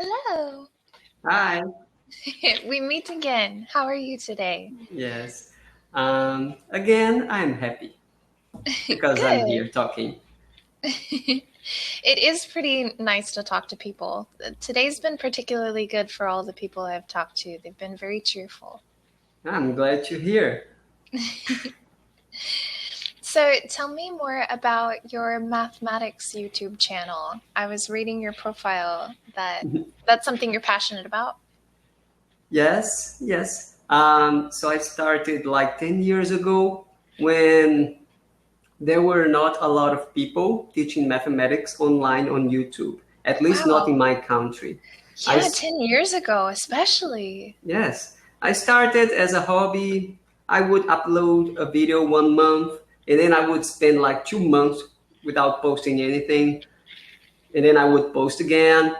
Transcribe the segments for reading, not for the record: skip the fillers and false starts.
Hello. Hi. We meet again. How are you today? Yes. Again, I'm happy because I'm Good. here talking. It is pretty nice to talk to people. Today's been particularly good for all the people I've talked to. They've been very cheerful. I'm glad you're here. So tell me more about your mathematics YouTube channel. I was reading your profile that's something you're passionate about. Yes. So I started like 10 years ago when there were not a lot of people teaching mathematics online on YouTube, at least not in Wow. my country. I, Yeah, 10 years ago, especially. yes, I started as a hobby. I would upload a video 1 month and then I would spend like 2 months without posting anything. And then I would post again.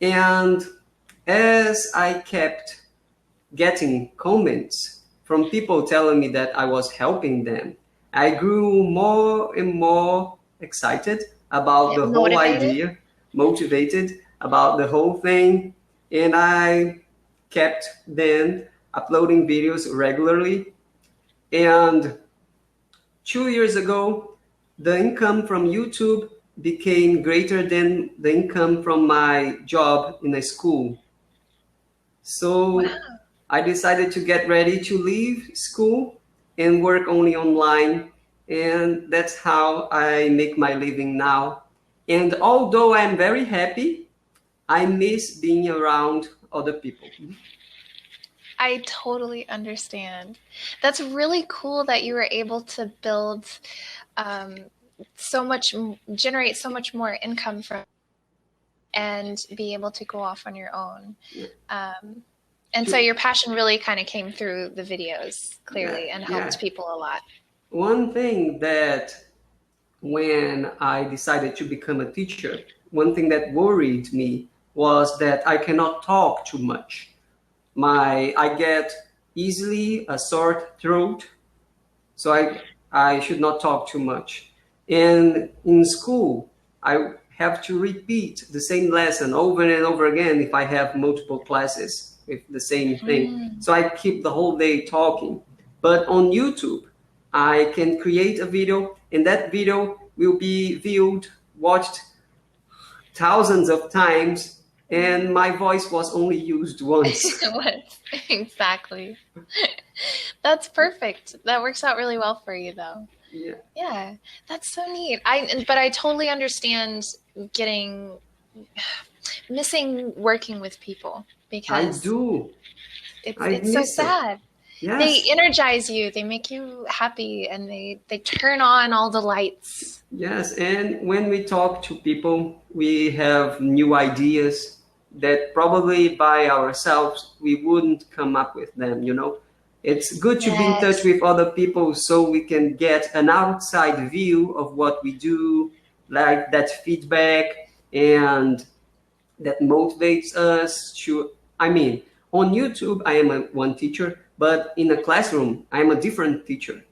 And as I kept getting comments from people telling me that I was helping them, I grew more and more excited about the whole Motivated? idea, motivated about the whole thing. And I kept then uploading videos regularly. And 2 years ago, the income from YouTube became greater than the income from my job in a school. So Wow. I decided to get ready to leave school and work only online. And that's how I make my living now. And although I'm very happy, I miss being around other people. I totally understand. That's really cool that you were able to build um, generate so much more income from and be able to go off on your own. Um, and so your passion really kind of came through the videos clearly and Yeah. helped people a lot. One thing that when I decided to become a teacher, one thing that worried me was that I cannot talk too much. I get easily a sore throat, so I should not talk too much. And in school, I have to repeat the same lesson over and over again if I have multiple classes with the same thing. Mm. So I keep the whole day talking. But on YouTube, I can create a video, and that video will be viewed, watched thousands of times, and my voice was only used once. What? Exactly. That's perfect. That works out really well for you, though. Yeah, Yeah, that's so neat. But I totally understand getting missing working with people I because do. I it's so miss it. sad. They Yes, energize you, they make you happy, and they turn on all the lights. yes. And when we talk to people, we have new ideas that probably by ourselves we wouldn't come up with them. It's good to be in touch Yes. with other people so we can get an outside view of what we do, like that feedback, and that motivates us to. I mean, on YouTube I am one teacher, but in a classroom I am a different teacher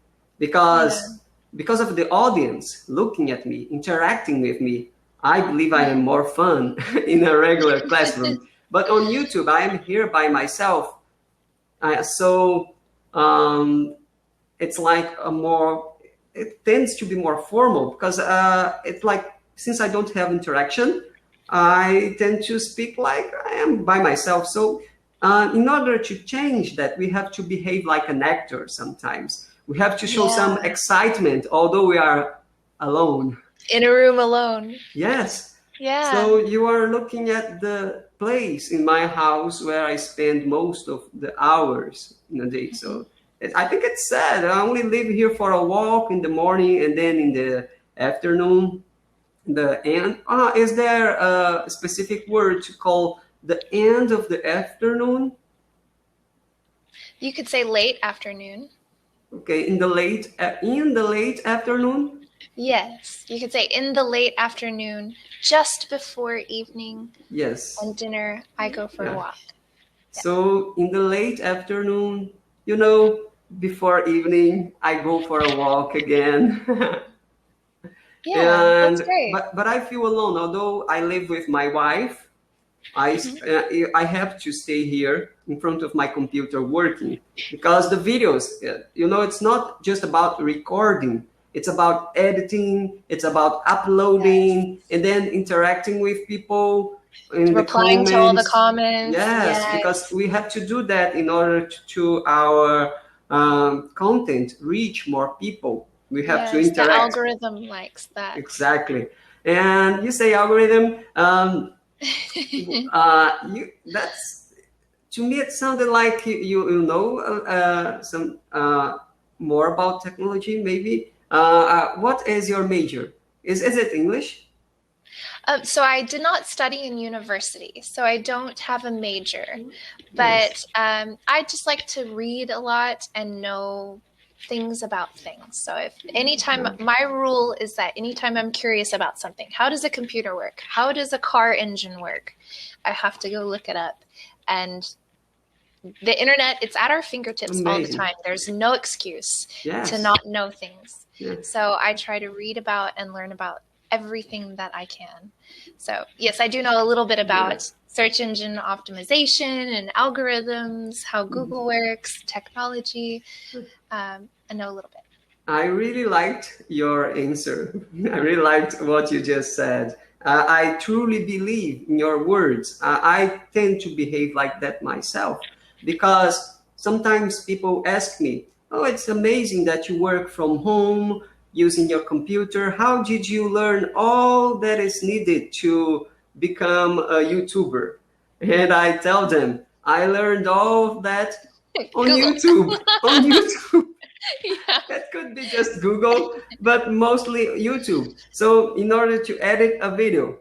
Yeah. because of the audience looking at me, interacting with me. I believe I Yeah. am more fun in a regular classroom, but on YouTube I am here by myself. So it's like it tends to be more formal because it's like, since I don't have interaction, I tend to speak like I am by myself. So in order to change that, we have to behave like an actor sometimes. We have to show some Yeah. excitement, although we are alone. In a room alone. Yes. Yeah. So you are looking at the place in my house where I spend most of the hours in a day. So I think it's sad. I only live here for a walk in the morning and then in the afternoon. The end. Is there a specific word to call the end of the afternoon? You could say late afternoon. Okay, in the late afternoon. Yes, you could say in the late afternoon, just before evening Yes. and dinner, I go for a Yeah. walk. Yeah. So in the late afternoon, before evening, I go for a walk again. Yeah, that's and great. but I feel alone, although I live with my wife. Mhm. I have to stay here in front of my computer working because the videos, it's not just about recording. It's about editing. It's about Yes. uploading and then interacting with people in the Replying to all the comments. comments. Yes, because Yes. we have to do that in order to our content reach more people. We have to Yes. The interact. algorithm likes that. Exactly. And you say algorithm. That's to me. It sounded like you know some more about technology. Maybe. What is your major? Is it English? So I did not study in university, so I don't have a major, Yes. but I just like to read a lot and know things about things. So if anytime, my rule is that anytime I'm curious about something, how does a computer work? How does a car engine work? I have to go look it up. And the internet, it's at our fingertips all the Amazing. time. There's no excuse to Yes. not know things. Yes. So I try to read about and learn about everything that I can. So yes, I do know a little bit about Yes. search engine optimization and algorithms, how Google works, technology. I know a little bit. I really liked your answer. I really liked what you just said. I truly believe in your words. I tend to behave like that myself because sometimes people ask me, "Oh, it's amazing that you work from home using your computer. How did you learn all that is needed to become a YouTuber?" And I tell them, I learned all of that on Google. YouTube. On YouTube. Yeah. That could be just Google, but mostly YouTube. So in order to edit a video,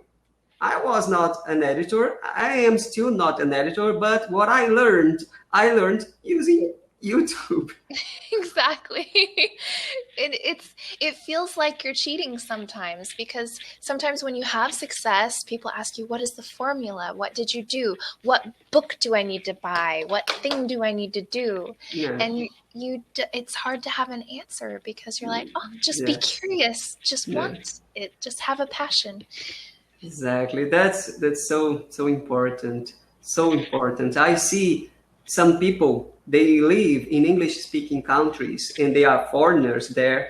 I was not an editor. I am still not an editor, but what I learned using YouTube. Exactly. It feels like you're cheating sometimes, because sometimes when you have success, people ask you, what is the formula? What did you do? What book do I need to buy? What thing do I need to do? Yeah, And it's hard to have an answer because you're like, oh, just be yes, curious, just yeah, want it, just have a passion. exactly. That's so important. So important. I see some people, they live in English speaking countries and they are foreigners there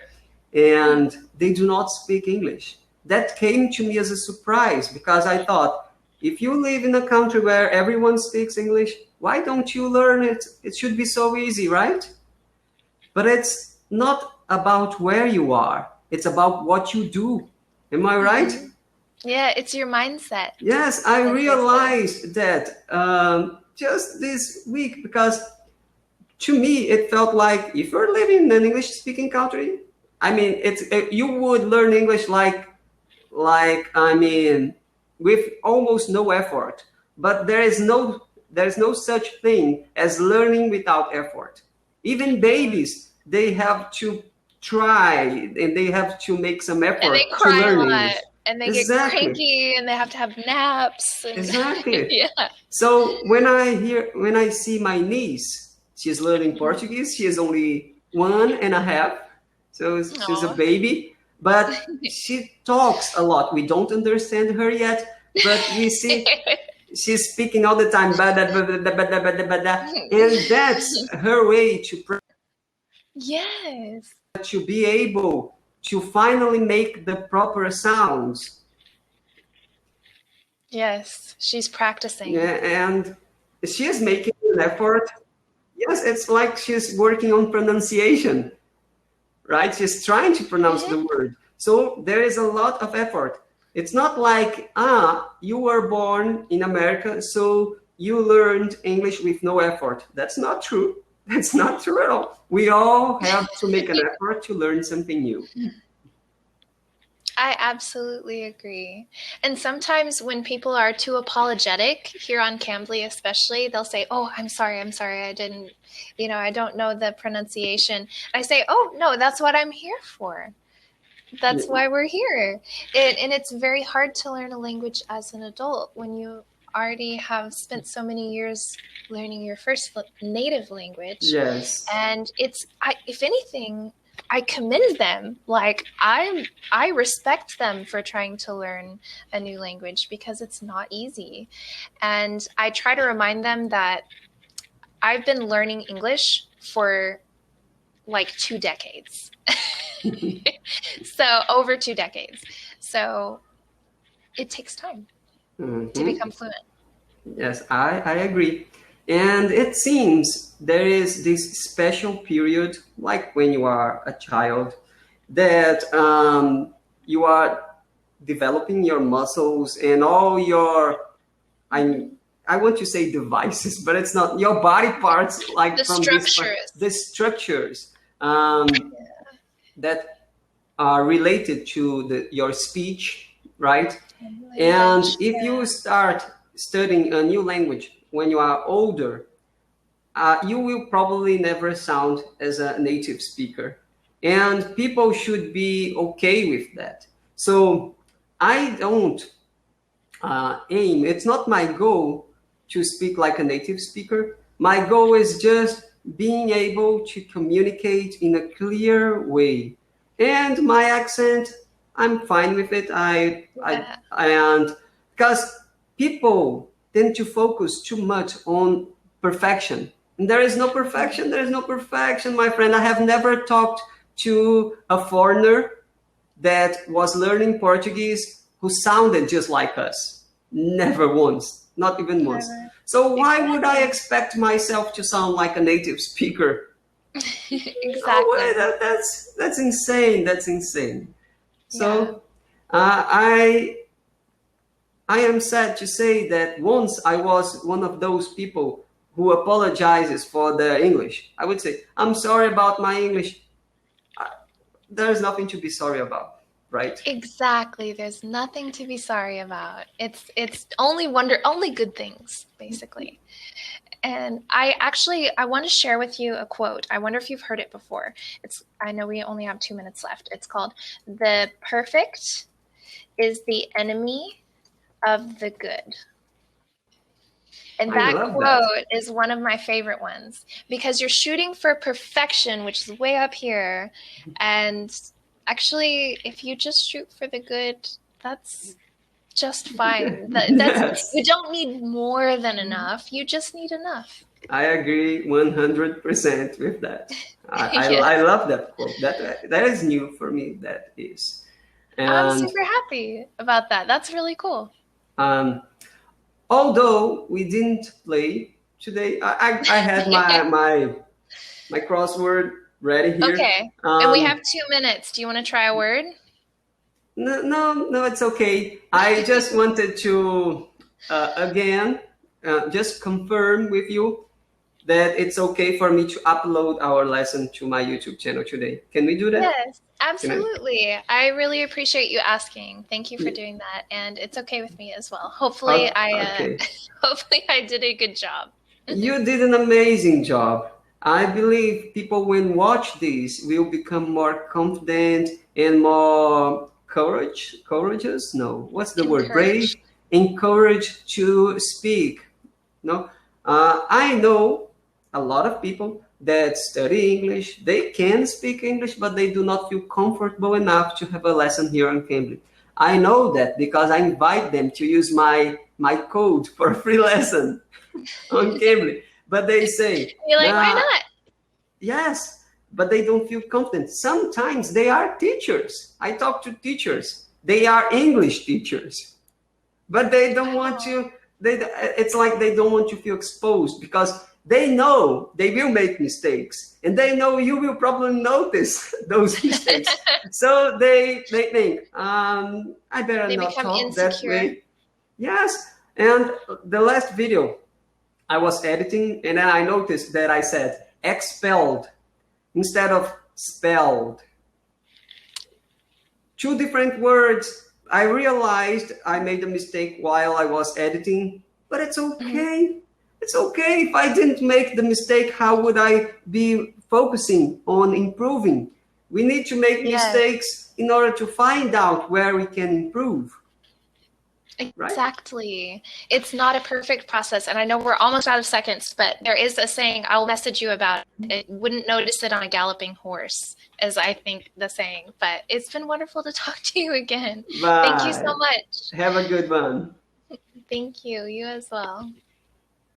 and they do not speak English. That came to me as a surprise because I thought, if you live in a country where everyone speaks English, why don't you learn it? It should be so easy, right? But it's not about where you are, it's about what you do. Am I right? Mm-hmm. Yeah, it's your mindset, Yes, I like they say. realized that just this week because to me it felt like if you're living in an English speaking country, I mean you would learn English I mean with almost no effort. But there's no such thing as learning without effort. Even babies, they have to try and they have to make some And they effort to cry a learn lot, English. and they get Exactly. cranky, and they have to have naps, and Exactly. yeah. So when I see my niece, she's learning Portuguese. She is only 1.5, so she's a Aw. baby, but she talks a lot. We don't understand her yet, but we see she's speaking all the time, bada, bada, bada, bada, bada, and that's her way Yes. to be able to finally make the proper sounds. Yes, she's practicing. Yeah, and she is making an effort. Yes, it's like she's working on pronunciation, right? She's trying to pronounce Mhm. the word. So there is a lot of effort. It's not like, you were born in America, so you learned English with no effort. That's not true. That's not true at all. We all have to make an effort to learn something new. I absolutely agree. And sometimes when people are too apologetic, here on Cambly especially, they'll say, "Oh, I'm sorry, I didn't, I don't know the pronunciation." I say, "Oh, no, that's what I'm here for. Yeah. That's why we're here." And it's very hard to learn a language as an adult when you already have spent so many years learning your first native language. Yes. And if anything, I commend them. Like I respect them for trying to learn a new language because it's not easy. And I try to remind them that I've been learning English for like 2 decades. So over 2 decades. So it takes time to become fluent. Yes, I agree. And it seems there is this special period, like when you are a child, that you are developing your muscles and all your, I want to say devices, but it's not your body parts, like The from this part, structures. the structures that are related to your speech, right? And if you start studying a new language when you are older, you will probably never sound as a native speaker. And people should be okay with that. So I don't aim, it's not my goal to speak like a native speaker. My goal is just being able to communicate in a clear way. And my accent, I'm fine with it. And because people tend to focus too much on perfection. And there is no perfection. There is no perfection, my friend. I have never talked to a foreigner that was learning Portuguese who sounded just like us. Never once, not even once. Never. So why would I expect myself to sound like a native speaker? Exactly. No, that's insane. That's insane. So I am sad to say that once I was one of those people who apologizes for their English. I would say, I'm sorry about my English. There's nothing to be sorry about, right? Exactly. There's nothing to be sorry about. It's only good things, basically. And I want to share with you a quote. I wonder if you've heard it before. I know we only have 2 minutes left. It's called, "The perfect is the enemy of the good." And that quote is one of my favorite ones because you're shooting for perfection, which is way up here. And actually, if you just shoot for the good, that's just fine. Yes. You don't need more than enough. You just need enough. I agree 100% with that. Yes. I love that quote. That is new for me. That is. And I'm super happy about that. That's really cool. Although we didn't play today, I had my crossword ready here. Okay. And we have 2 minutes. Do you want to try a word? No, it's okay. I just wanted to again just confirm with you that it's okay for me to upload our lesson to my YouTube channel today. Can we do that? Yes, absolutely. I really appreciate you asking. Thank you for doing that, and it's okay with me as well. Hopefully, hopefully I did a good job. You did an amazing job. I believe people, when watch this, will become more confident and more courageous. No, what's the word? Brave, encouraged to speak. No, I know a lot of people that study English. They can speak English, but they do not feel comfortable enough to have a lesson here on Cambly. I know that because I invite them to use my code for a free lesson on Cambly. But they say, you're like, why not? Yes, but they don't feel confident. Sometimes they are teachers. I talk to teachers. They are English teachers, but they don't want to. It's like they don't want to feel exposed because they know they will make mistakes, and they know you will probably notice those mistakes. So they think, I better not talk that way. Yes, and the last video I was editing, and then I noticed that I said expelled instead of spelled. 2 different words. I realized I made a mistake while I was editing, but it's okay. It's okay if I didn't make the mistake. How would I be focusing on improving? We need to make mistakes in order to find out where we can improve. right? Exactly. It's not a perfect process. And I know we're almost out of seconds, but there is a saying, I'll message you about it. It wouldn't notice it on a galloping horse, as I think the saying. But it's been wonderful to talk to you again. Thank you so Bye. much. Have a good one. Thank you. You as well.